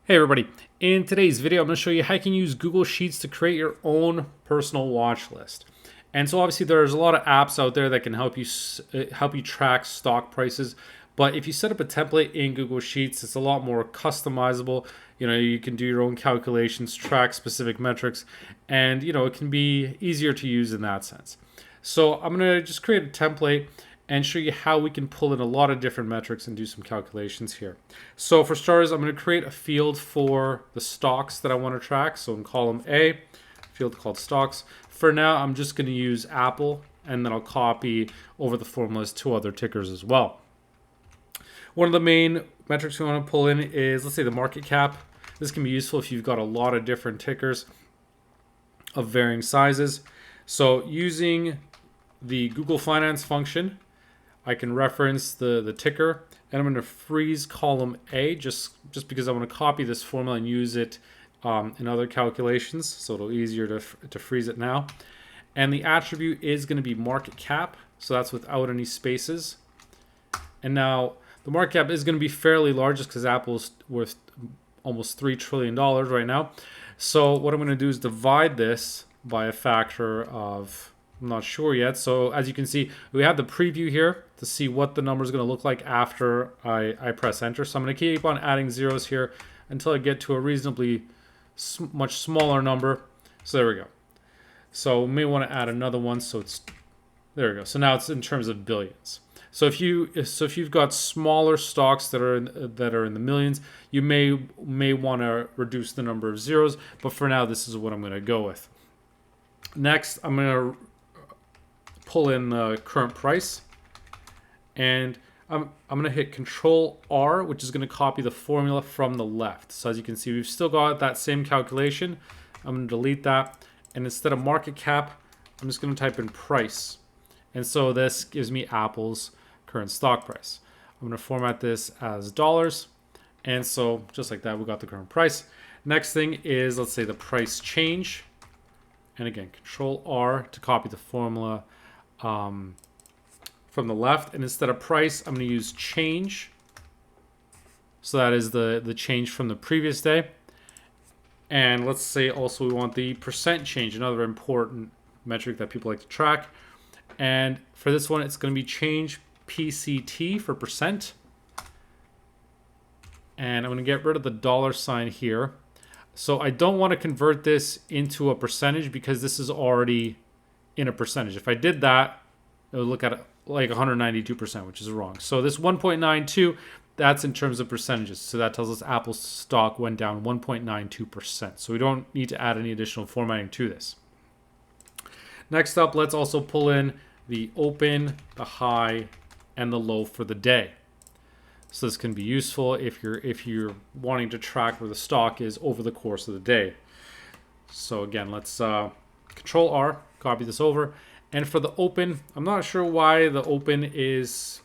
Hey everybody, in today's video I'm going to show you how you can use Google Sheets to create your own personal watch list. And so obviously there's a lot of apps out there that can help you track stock prices, but if you set up a template in Google Sheets, it's a lot more customizable. You can do your own calculations, track specific metrics, and it can be easier to use in that sense. So I'm going to just create a template and show you how we can pull in a lot of different metrics and do some calculations here. So for starters, I'm going to create a field for the stocks that I want to track. So in column A, field called stocks. For now, I'm just going to use Apple, and then I'll copy over the formulas to other tickers as well. One of the main metrics we want to pull in is, let's say, the market cap. This can be useful if you've got a lot of different tickers of varying sizes. So using the Google Finance function, I can reference the ticker, and I'm going to freeze column A just because I want to copy this formula and use it in other calculations, so it'll be easier to freeze it now. And the attribute is going to be market cap, so that's without any spaces. And now the market cap is going to be fairly large just because Apple's worth almost $3 trillion right now. So what I'm going to do is divide this by a factor of, I'm not sure yet. So as you can see, we have the preview here to see what the number is going to look like after I press enter. So I'm going to keep on adding zeros here until I get to a reasonably much smaller number. So there we go. So we may want to add another one. So there we go. So now it's in terms of billions. So if you've got smaller stocks that are in the millions, you may want to reduce the number of zeros. But for now, this is what I'm going to go with. Next, I'm going to pull in the current price, and I'm going to hit Control R, which is going to copy the formula from the left. So as you can see, we've still got that same calculation. I'm going to delete that, and instead of market cap, I'm just going to type in price. And so this gives me Apple's current stock price. I'm going to format this as dollars, and so just like that, we got the current price. Next thing is, let's say, the price change, and again, Control R to copy the formula from the left, and instead of price, I'm going to use change. So that is the change from the previous day. And let's say also we want the percent change, another important metric that people like to track. And for this one, it's going to be change PCT for percent. And I'm going to get rid of the dollar sign here. So I don't want to convert this into a percentage because this is already in a percentage. If I did that, it would look at it like 192%, which is wrong. So this 1.92, that's in terms of percentages. So that tells us Apple's stock went down 1.92%. So we don't need to add any additional formatting to this. Next up, let's also pull in the open, the high, and the low for the day. So this can be useful if you're wanting to track where the stock is over the course of the day. So again, let's Control R, copy this over. And for the open, I'm not sure why the open is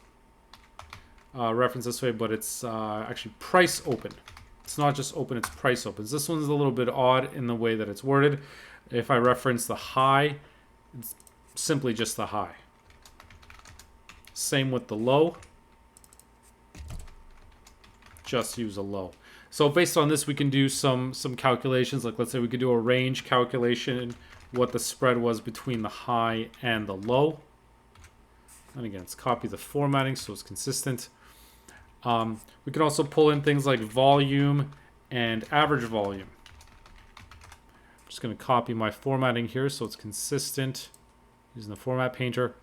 referenced this way, but it's actually price open. It's not just open, it's price open. This one's a little bit odd in the way that it's worded. If I reference the high, it's simply just the high. Same with the low. Just use a low. So based on this, we can do some calculations. Like let's say we could do a range calculation, what the spread was between the high and the low. And again, let's copy the formatting so it's consistent. We can also pull in things like volume and average volume. I'm just going to copy my formatting here so it's consistent using the format painter.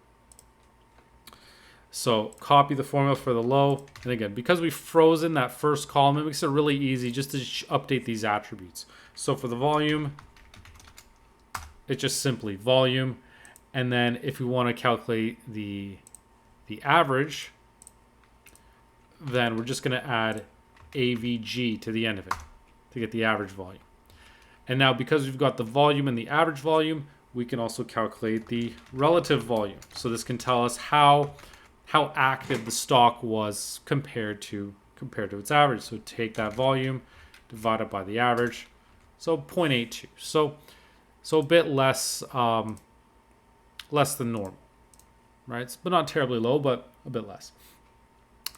So copy the formula for the low. And again, because we've frozen that first column, it makes it really easy just to update these attributes. So for the volume, it's just simply volume. And then if we want to calculate the average, then we're just going to add AVG to the end of it to get the average volume. And now because we've got the volume and the average volume, we can also calculate the relative volume. So this can tell us how active the stock was compared to its average. So take that volume, divide it by the average. So 0.82. So a bit less than normal, right? But not terribly low, but a bit less.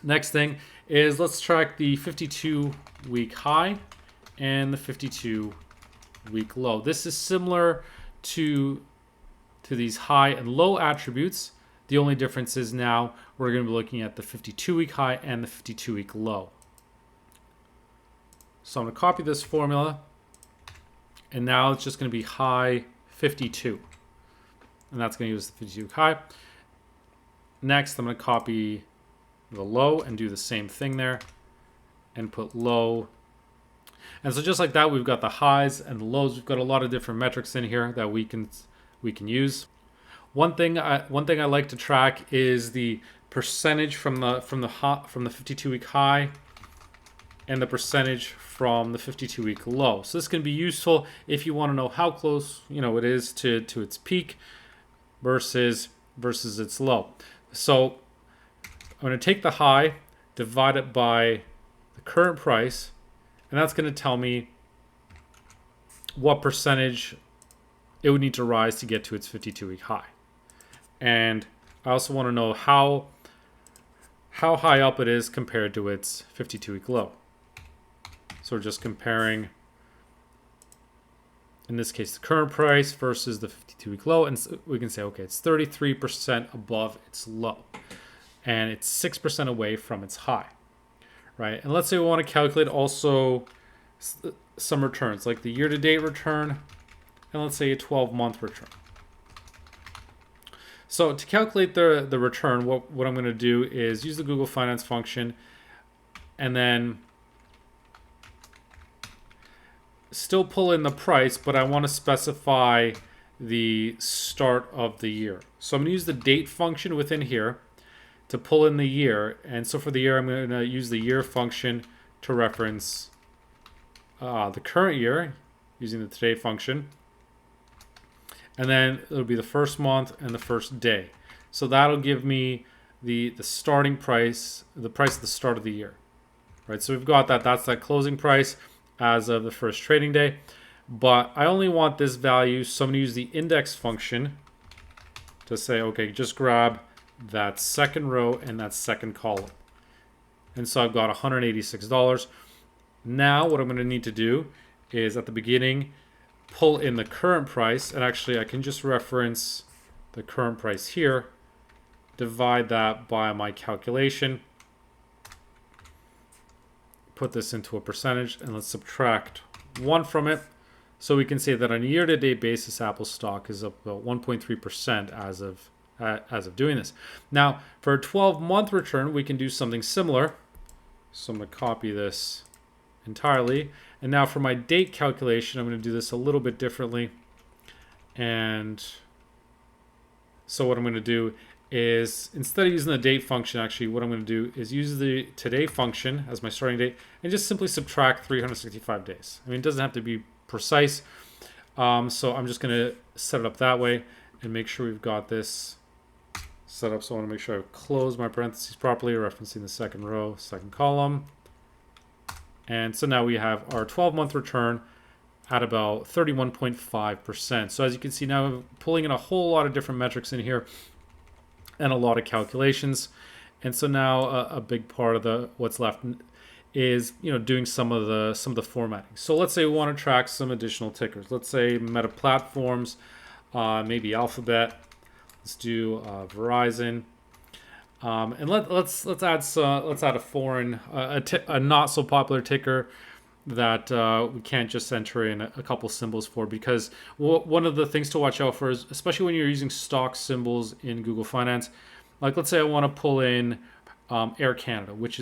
Next thing is let's track the 52-week high and the 52-week low. This is similar to these high and low attributes. The only difference is now we're going to be looking at the 52-week high and the 52-week low. So I'm going to copy this formula, and now it's just going to be high 52. And that's going to use the 52-week high. Next, I'm going to copy the low and do the same thing there and put low. And so just like that, we've got the highs and the lows. We've got a lot of different metrics in here that we can use. One thing I like to track is the percentage from the 52-week high and the percentage from the 52-week low. So this can be useful if you want to know how close it is to its peak versus its low. So I'm going to take the high, divide it by the current price, and that's going to tell me what percentage it would need to rise to get to its 52-week high. And I also want to know how high up it is compared to its 52-week low. So we're just comparing, in this case, the current price versus the 52-week low, and we can say, okay, it's 33% above its low, and it's 6% away from its high, right? And let's say we want to calculate also some returns, like the year-to-date return, and let's say a 12-month return. So to calculate the return, what I'm going to do is use the Google Finance function, and then still pull in the price, but I want to specify the start of the year. So I'm going to use the date function within here to pull in the year. And so for the year, I'm going to use the year function to reference the current year using the today function. And then it'll be the first month and the first day. So that'll give me the starting price, the price at the start of the year. Right? So we've got that. That's that closing price as of the first trading day. But I only want this value, so I'm going to use the index function to say, okay, just grab that second row and that second column. And so I've got $186. Now what I'm going to need to do is at the beginning, pull in the current price. And actually I can just reference the current price here, divide that by my calculation, put this into a percentage, and let's subtract 1 from it. So we can say that on a year-to-date basis, Apple stock is up about 1.3% as of doing this. Now, for a 12-month return, we can do something similar. So I'm going to copy this entirely. And now for my date calculation, I'm going to do this a little bit differently. And so what I'm going to do is, instead of using the date function, actually what I'm going to do is use the today function as my starting date and just simply subtract 365 days. I mean, it doesn't have to be precise. So I'm just going to set it up that way and make sure we've got this set up. So I want to make sure I close my parentheses properly, referencing the second row, second column. And so now we have our 12-month return at about 31.5%. So as you can see now, I'm pulling in a whole lot of different metrics in here and a lot of calculations. And so now a big part of what's left is doing some of the formatting. So let's say we want to track some additional tickers. Let's say Meta Platforms, maybe Alphabet. Let's do Verizon, and let's add a foreign, a not so popular ticker that we can't just enter in a couple symbols for, because one of the things to watch out for is, especially when you're using stock symbols in Google Finance, like let's say I want to pull in Air Canada, which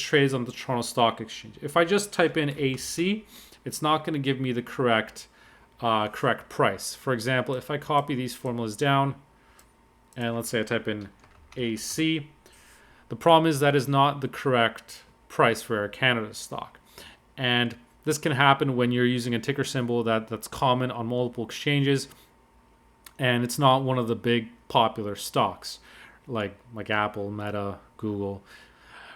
trades on the Toronto Stock Exchange. If I just type in AC, it's not going to give me the correct price. For example, if I copy these formulas down and let's say I type in AC, the problem is that is not the correct price for Air Canada stock. And this can happen when you're using a ticker symbol that's common on multiple exchanges, and it's not one of the big popular stocks like Apple, Meta, Google,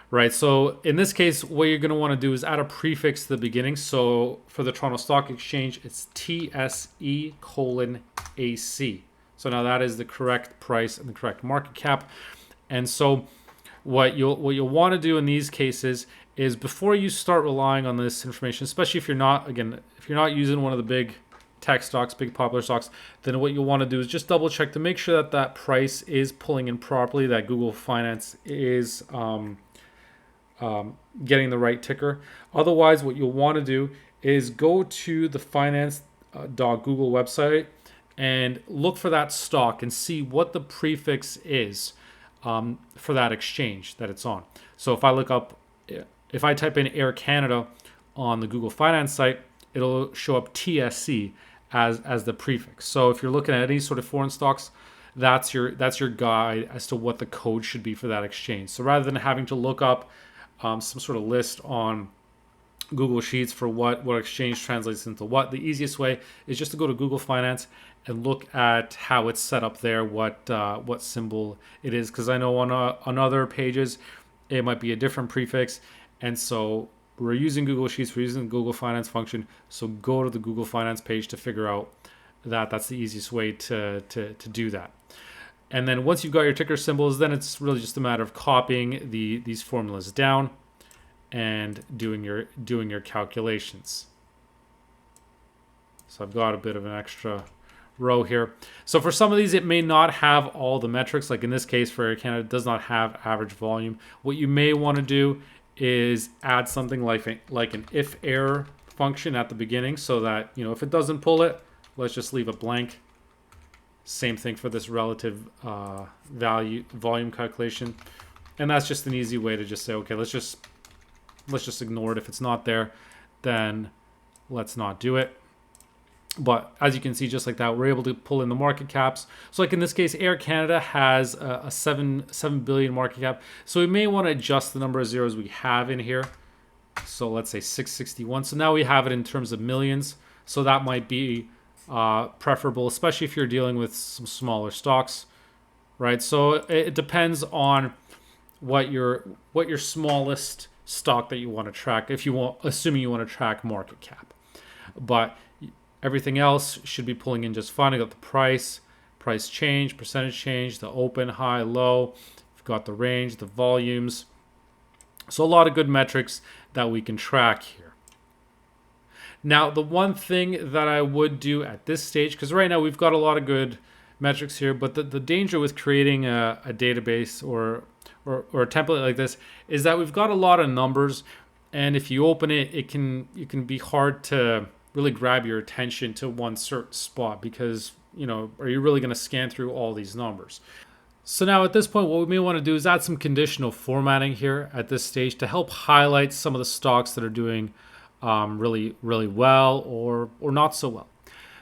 right? So in this case, what you're going to want to do is add a prefix to the beginning. So for the Toronto Stock Exchange, it's TSE:AC. So now that is the correct price and the correct market cap. And so what you'll want to do in these cases is before you start relying on this information, especially if you're not, again, if you're not using one of the big tech stocks, big popular stocks, then what you'll want to do is just double check to make sure that that price is pulling in properly, that Google Finance is getting the right ticker. Otherwise, what you'll want to do is go to the finance.google website and look for that stock and see what the prefix is for that exchange that it's on. So if I type in Air Canada on the Google Finance site, it'll show up TSC as the prefix. So if you're looking at any sort of foreign stocks, that's your guide as to what the code should be for that exchange. So rather than having to look up some sort of list on Google Sheets for what exchange translates into what, the easiest way is just to go to Google Finance and look at how it's set up there, what symbol it is. Because I know on other pages it might be a different prefix, and so we're using Google Sheets, we're using the Google Finance function. So go to the Google Finance page to figure out that. That's the easiest way to do that. And then once you've got your ticker symbols, then it's really just a matter of copying these formulas down and doing your calculations. So I've got a bit of an extra row here. So for some of these, it may not have all the metrics. Like in this case, for Air Canada, it does not have average volume. What you may want to do is add something like an if error function at the beginning, so that, you know, if it doesn't pull it, let's just leave it blank. Same thing for this relative volume calculation. And that's just an easy way to just say, okay, let's just ignore it. If it's not there, then let's not do it. But as you can see, just like that, we're able to pull in the market caps. So like in this case, Air Canada has a 7 billion market cap. So we may want to adjust the number of zeros we have in here. So let's say 661. So now we have it in terms of millions. So that might be preferable, especially if you're dealing with some smaller stocks, right? So it depends on what your smallest stock that you want to track, assuming you want to track market cap. But everything else should be pulling in just fine. I got the price change, percentage change, the open, high, low. We've got the range, the volumes. So a lot of good metrics that we can track here. Now, the one thing that I would do at this stage, because right now we've got a lot of good metrics here, but the danger with creating a database or a template like this is that we've got a lot of numbers, and if you open it, it can be hard to really grab your attention to one certain spot, because, you know, are you really going to scan through all these numbers? So now at this point, what we may want to do is add some conditional formatting here at this stage to help highlight some of the stocks that are doing really well or not so well.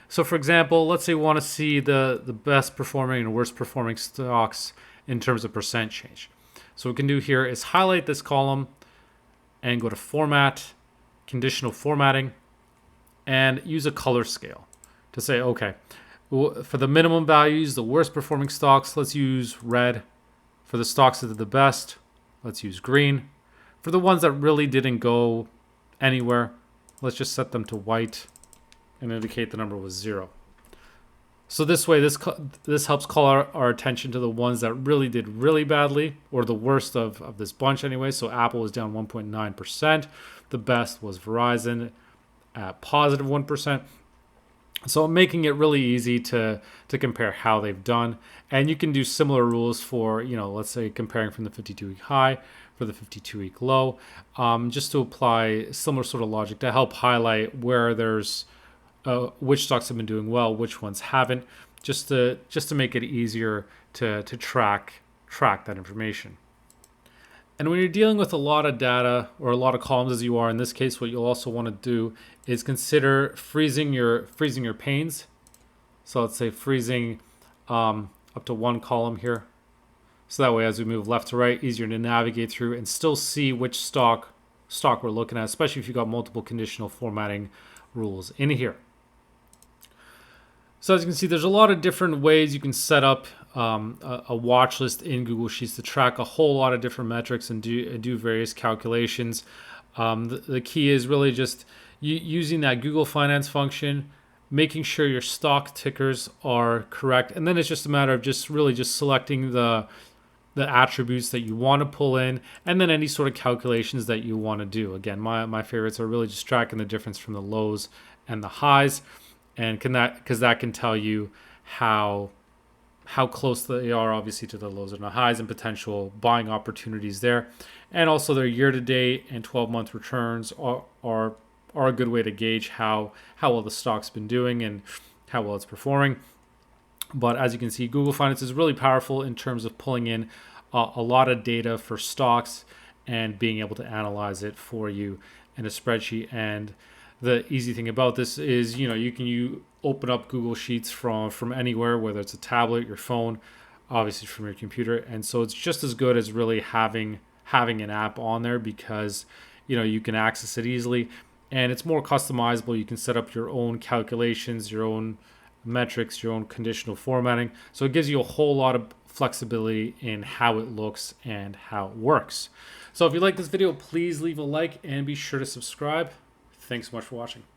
So for example, let's say we want to see the best performing and worst performing stocks in terms of percent change. So what we can do here is highlight this column and go to Format, Conditional Formatting, and use a color scale to say, okay, for the minimum values, the worst performing stocks, let's use red. For the stocks that are the best, let's use green. For the ones that really didn't go anywhere, let's just set them to white and indicate the number was 0. So this way, this helps call our attention to the ones that really did really badly, or the worst of this bunch anyway. So Apple was down 1.9%. The best was Verizon at positive 1%. So making it really easy to compare how they've done. And you can do similar rules for, you know, let's say comparing from the 52-week high for the 52-week low, just to apply similar sort of logic to help highlight where there's which stocks have been doing well, which ones haven't, just to make it easier to track that information. And when you're dealing with a lot of data or a lot of columns, as you are in this case, what you'll also want to do is consider freezing your panes. So let's say freezing up to one column here. So that way, as we move left to right, easier to navigate through and still see which stock we're looking at, especially if you've got multiple conditional formatting rules in here. So as you can see, there's a lot of different ways you can set up a watch list in Google Sheets to track a whole lot of different metrics and do various calculations. The key is really just using that Google Finance function, making sure your stock tickers are correct, and then it's just a matter of just selecting the the attributes that you want to pull in, and then any sort of calculations that you want to do. Again, my favorites are really just tracking the difference from the lows and the highs, and because that can tell you how close they are obviously to the lows and the highs and potential buying opportunities there. And also their year-to-date and 12-month returns are a good way to gauge how well the stock's been doing and how well it's performing. But as you can see, Google Finance is really powerful in terms of pulling in a lot of data for stocks and being able to analyze it for you in a spreadsheet. And the easy thing about this is, you can open up Google Sheets from anywhere, whether it's a tablet, your phone, obviously from your computer. And so it's just as good as really having an app on there, because you can access it easily, and it's more customizable. You can set up your own calculations, your own metrics, your own conditional formatting. So it gives you a whole lot of flexibility in how it looks and how it works. So if you like this video, please leave a like and be sure to subscribe. Thanks so much for watching.